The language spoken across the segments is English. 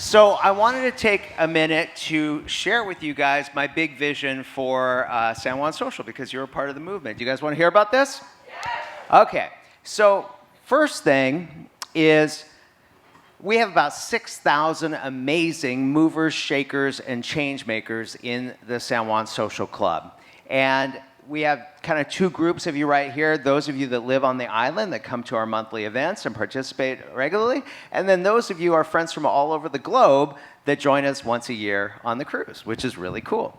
So I wanted to take a minute to share with you guys my big vision for San Juan Social, because you're a part of the movement. Do you guys want to hear about this? Yes. Okay. So first thing is we have about 6,000 amazing movers, shakers, and change makers in the San Juan Social Club. And we have kind of two groups of you right here, those of you that live on the island that come to our monthly events and participate regularly, and then those of you, our friends from all over the globe, that join us once a year on the cruise, which is really cool.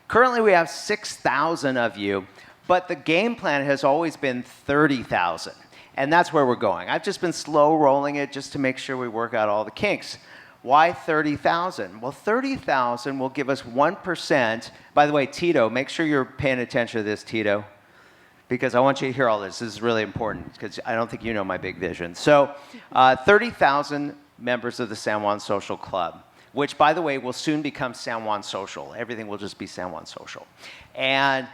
Currently, we have 6,000 of you, but the game plan has always been 30,000, and that's where we're going. I've just been slow rolling it just to make sure we work out all the kinks. Why 30,000? Well, 30,000 will give us 1%. By the way, Tito, make sure you're paying attention to this, Tito, because I want you to hear all this. This is really important, because I don't think you know my big vision. So 30,000 members of the San Juan Social Club, which, by the way, will soon become San Juan Social. Everything will just be San Juan Social. And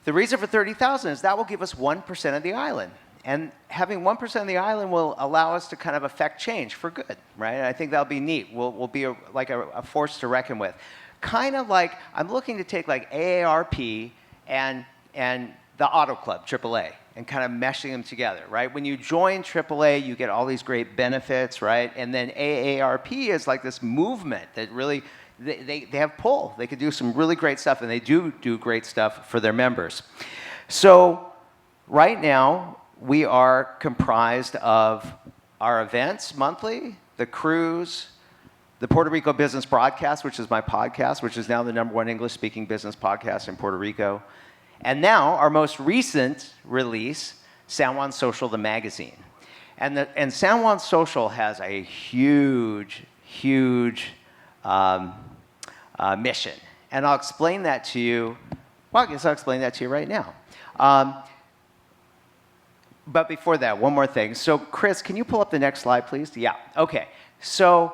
the reason for 30,000 is that will give us 1% of the island. And having 1% of the island will allow us to kind of affect change for good, right? And I think that'll be neat. We'll be like a force to reckon with. Kind of like, I'm looking to take like AARP and the Auto Club, AAA, and kind of meshing them together, right? When you join AAA, you get all these great benefits, right? And then AARP is like this movement that really, they have pull. They could do some really great stuff, and they do great stuff for their members. So right now, we are comprised of our events monthly, the cruise, the Puerto Rico Business Broadcast, which is my podcast, which is now the #1 English-speaking business podcast in Puerto Rico. And now, our most recent release, San Juan Social, the magazine. And San Juan Social has a huge mission. And I'll explain that to you. Well, I guess I'll explain that to you right now. But before that, one more thing. So, Chris, can you pull up the next slide, please? Yeah, okay. So,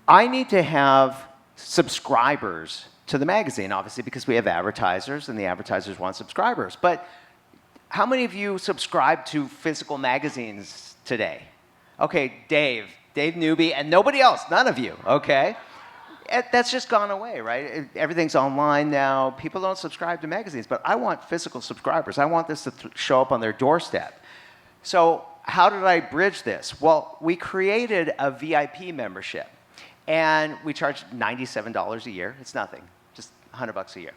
I need to have subscribers to the magazine, obviously, because we have advertisers, and the advertisers want subscribers. But how many of you subscribe to physical magazines today? Okay, Dave Newby, and nobody else, none of you, okay? That's just gone away, right? Everything's online now. People don't subscribe to magazines, but I want physical subscribers. I want this to show up on their doorstep. So how did I bridge this? Well, we created a VIP membership, and we charge $97 a year. It's nothing, just $100 a year.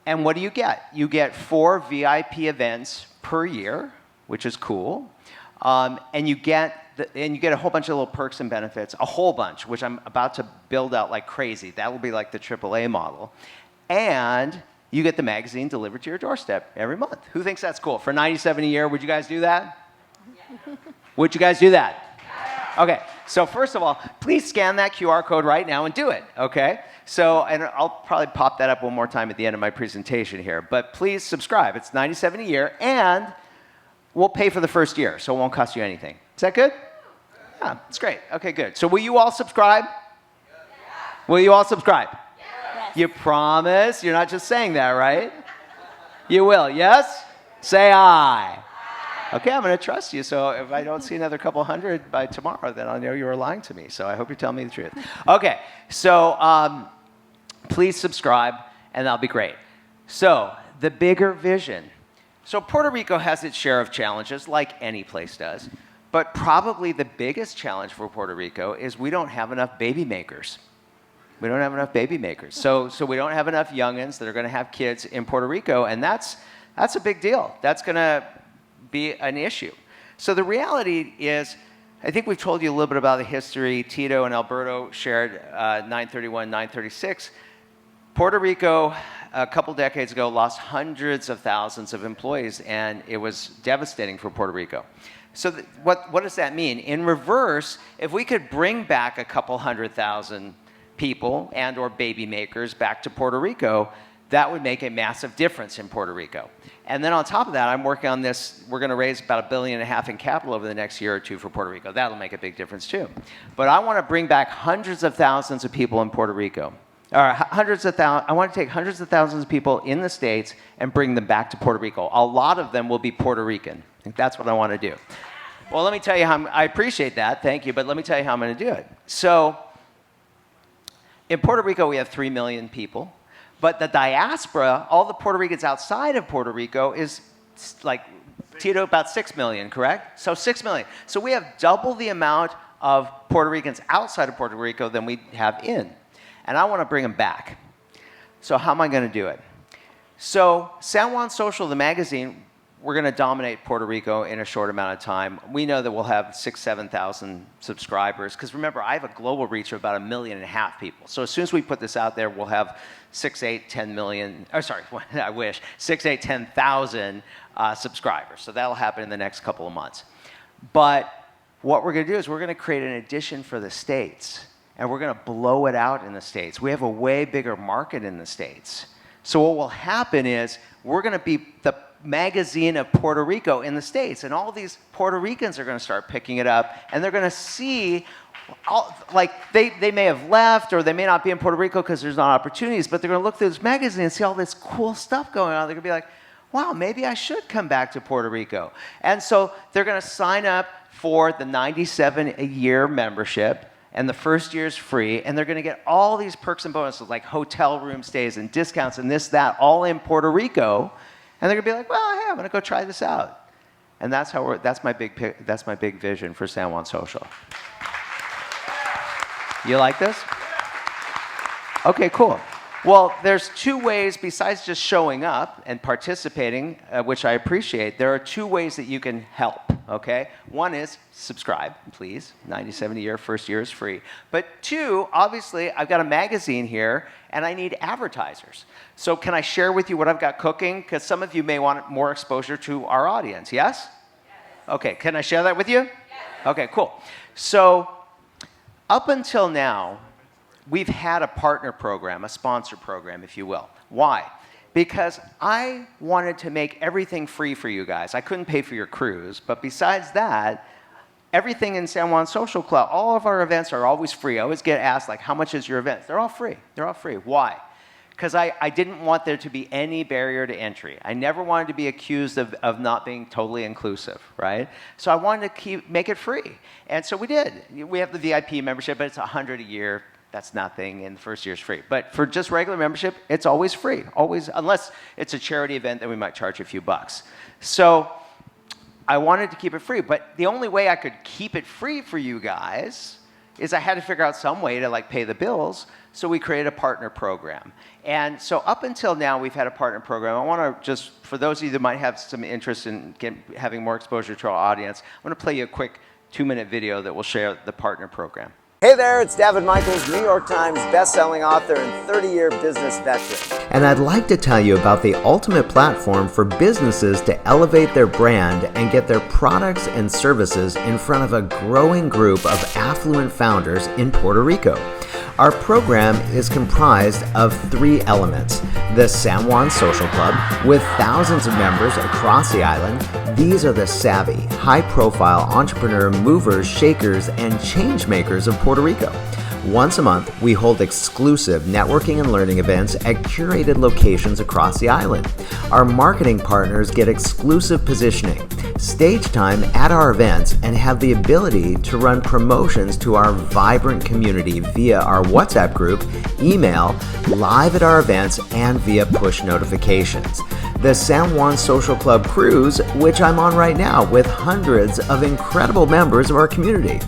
And what do you get? You get 4 VIP events per year, which is cool, and you get a whole bunch of little perks and benefits, a whole bunch, which I'm about to build out like crazy. That will be like the AAA model. And you get the magazine delivered to your doorstep every month. Who thinks that's cool? For $97 a year, would you guys do that? Yeah. Would you guys do that? Yeah. Okay, so first of all, please scan that QR code right now and do it, okay? So, and I'll probably pop that up one more time at the end of my presentation here. But please subscribe. It's $97 a year, and we'll pay for the first year, so it won't cost you anything. Is that good? Yeah, that's great. Okay, good. So will you all subscribe? Yes. Will you all subscribe? Yes. You promise? You're not just saying that, right? You will, yes? Say aye. Okay, I'm going to trust you. So if I don't see another couple hundred by tomorrow, then I'll know you were lying to me. So I hope you're telling me the truth. Okay, so please subscribe, and that'll be great. So the bigger vision. So Puerto Rico has its share of challenges, like any place does. But probably the biggest challenge for Puerto Rico is we don't have enough baby makers. We don't have enough baby makers. So we don't have enough youngins that are going to have kids in Puerto Rico, and that's a big deal. That's going to be an issue. So the reality is, I think we've told you a little bit about the history. Tito and Alberto shared 931, 936. Puerto Rico, a couple decades ago, lost hundreds of thousands of employees, and it was devastating for Puerto Rico. So what does that mean? In reverse, if we could bring back a couple 100,000 people and or baby makers back to Puerto Rico, that would make a massive difference in Puerto Rico. And then on top of that, I'm working on this. We're going to raise about $1.5 billion in capital over the next year or two for Puerto Rico. That'll make a big difference too. But I want to bring back hundreds of thousands of people in Puerto Rico. Or I want to take hundreds of thousands of people in the States and bring them back to Puerto Rico. A lot of them will be Puerto Rican. That's what I want to do. Well, let me tell you how I appreciate that. Thank you. But let me tell you how I'm going to do it. So in Puerto Rico, we have 3 million people. But the diaspora, all the Puerto Ricans outside of Puerto Rico, is like, Tito, about 6 million, correct? So 6 million. So we have double the amount of Puerto Ricans outside of Puerto Rico than we have in. And I want to bring them back. So how am I going to do it? So San Juan Social, the magazine, we're going to dominate Puerto Rico in a short amount of time. We know that we'll have 6,000, 7,000 subscribers. Because remember, I have a global reach of about 1.5 million people. So as soon as we put this out there, we'll have 6, 8, 10 million, or sorry, I wish, 6, 8, 10,000 subscribers. So that'll happen in the next couple of months. But what we're going to do is we're going to create an edition for the States. And we're going to blow it out in the States. We have a way bigger market in the States. So what will happen is we're going to be the magazine of Puerto Rico in the States. And all these Puerto Ricans are going to start picking it up. And they're going to see, like, they may have left or they may not be in Puerto Rico because there's not opportunities. But they're going to look through this magazine and see all this cool stuff going on. They're going to be like, wow, maybe I should come back to Puerto Rico. And so they're going to sign up for the $97 a year membership. And the first year's free, and they're going to get all these perks and bonuses like hotel room stays and discounts and this, that, all in Puerto Rico. And they're going to be like, well, hey, I'm going to go try this out. And that's my big vision for San Juan Social. You like this? Okay, cool. Well, there's 2 ways besides just showing up and participating, which I appreciate. There are 2 ways that you can help, okay? One is subscribe, please. $97 a year, first year is free. But 2, obviously, I've got a magazine here, and I need advertisers. So can I share with you what I've got cooking? Because some of you may want more exposure to our audience, yes? Okay, can I share that with you? Yes. Okay, cool. So up until now, we've had a partner program, a sponsor program, if you will. Why? Because I wanted to make everything free for you guys. I couldn't pay for your cruise, but besides that, everything in San Juan Social Club, all of our events are always free. I always get asked, like, how much is your event? They're all free. They're all free. Why? Because I didn't want there to be any barrier to entry. I never wanted to be accused of not being totally inclusive, right? So I wanted to make it free. And so we did. We have the VIP membership, but it's $100 a year. That's nothing, and the first year's free. But for just regular membership, it's always free. Always, unless it's a charity event, then we might charge a few bucks. So I wanted to keep it free, but the only way I could keep it free for you guys is I had to figure out some way to like pay the bills. So we created a partner program. And so up until now, we've had a partner program. I want to just, for those of you that might have some interest in having more exposure to our audience, I'm going to play you a quick 2-minute video that will share the partner program. Hey there, it's Daven Michaels, New York Times best-selling author and 30-year business veteran. And I'd like to tell you about the ultimate platform for businesses to elevate their brand and get their products and services in front of a growing group of affluent founders in Puerto Rico. Our program is comprised of 3 elements. The San Juan Social Club, with thousands of members across the island. These are the savvy, high-profile entrepreneur movers, shakers, and change makers of Puerto Rico. Once a month, we hold exclusive networking and learning events at curated locations across the island. Our marketing partners get exclusive positioning, stage time at our events, and have the ability to run promotions to our vibrant community via our WhatsApp group, email, live at our events, and via push notifications. The San Juan Social Club Cruise, which I'm on right now with hundreds of incredible members of our community.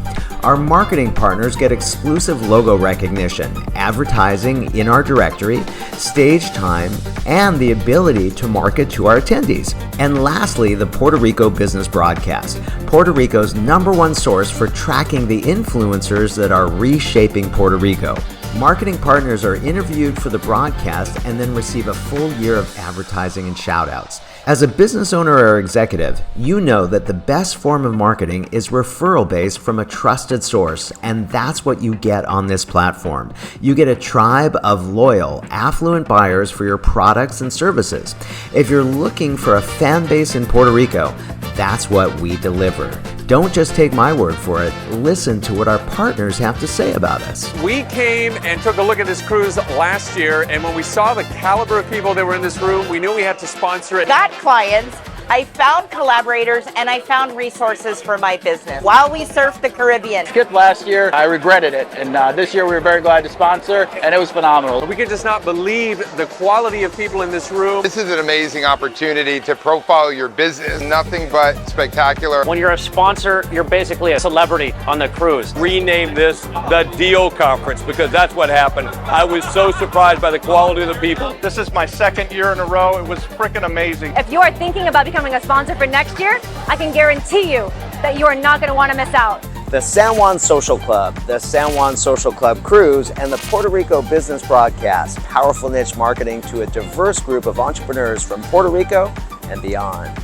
Our marketing partners get exclusive logo recognition, advertising in our directory, stage time, and the ability to market to our attendees. And lastly, the Puerto Rico Business Broadcast, Puerto Rico's #1 source for tracking the influencers that are reshaping Puerto Rico. Marketing partners are interviewed for the broadcast and then receive a full year of advertising and shout-outs. As a business owner or executive, you know that the best form of marketing is referral-based from a trusted source, and that's what you get on this platform. You get a tribe of loyal, affluent buyers for your products and services. If you're looking for a fan base in Puerto Rico, that's what we deliver. Don't just take my word for it. Listen to what our partners have to say about us. We came and took a look at this cruise last year, and when we saw the caliber of people that were in this room, we knew we had to sponsor it. Got clients I found collaborators and I found resources for my business while we surfed the Caribbean. Skipped last year, I regretted it, and this year we were very glad to sponsor, and it was phenomenal. We could just not believe the quality of people in this room. This is an amazing opportunity to profile your business. Nothing but spectacular. When you're a sponsor, you're basically a celebrity on the cruise. Rename this the Deal Conference because that's what happened. I was so surprised by the quality of the people. This is my second year in a row. It was freaking amazing. If you are thinking about becoming a sponsor for next year, I can guarantee you that you are not going to want to miss out. The San Juan Social Club, the San Juan Social Club Cruise, and the Puerto Rico Business Broadcast. Powerful niche marketing to a diverse group of entrepreneurs from Puerto Rico and beyond.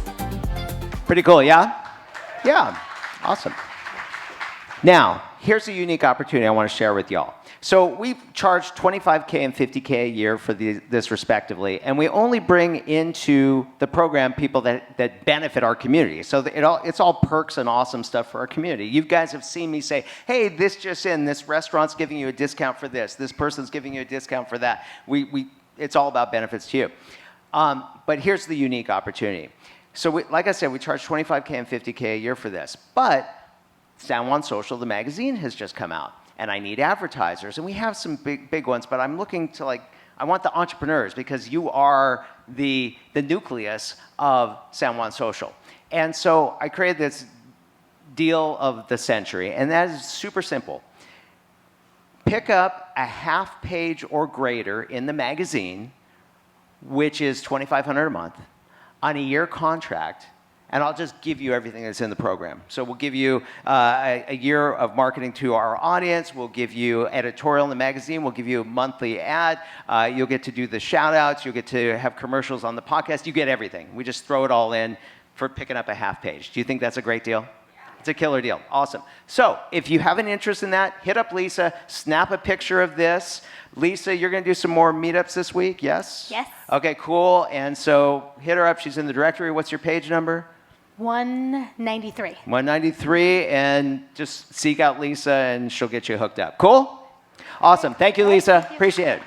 Pretty cool, yeah? Yeah, awesome. Now, here's a unique opportunity I want to share with y'all. So we charge $25K and $50K a year for this respectively, and we only bring into the program people that benefit our community. So it's all perks and awesome stuff for our community. You guys have seen me say, hey, this just in, this restaurant's giving you a discount for this person's giving you a discount for that. It's all about benefits to you. But here's the unique opportunity. So like I said, we charge $25K and $50K a year for this, but San Juan Social, the magazine, has just come out. And I need advertisers, and we have some big ones, but I'm looking to I want the entrepreneurs because you are the nucleus of San Juan Social. And so I created this deal of the century, and that is super simple. Pick up a half page or greater in the magazine, which is $2,500 a month, on a year contract, and I'll just give you everything that's in the program. So we'll give you a year of marketing to our audience. We'll give you editorial in the magazine. We'll give you a monthly ad. You'll get to do the shout outs. You'll get to have commercials on the podcast. You get everything. We just throw it all in for picking up a half page. Do you think that's a great deal? It's a killer deal. Awesome. So if you have an interest in that, hit up Lisa. Snap a picture of this. Lisa, you're going to do some more meetups this week, yes? Yes. Okay, cool. And so hit her up. She's in the directory. What's your page number? 193. 193, and just seek out Lisa, and she'll get you hooked up. Cool? Awesome. Thank you, Lisa. Appreciate it.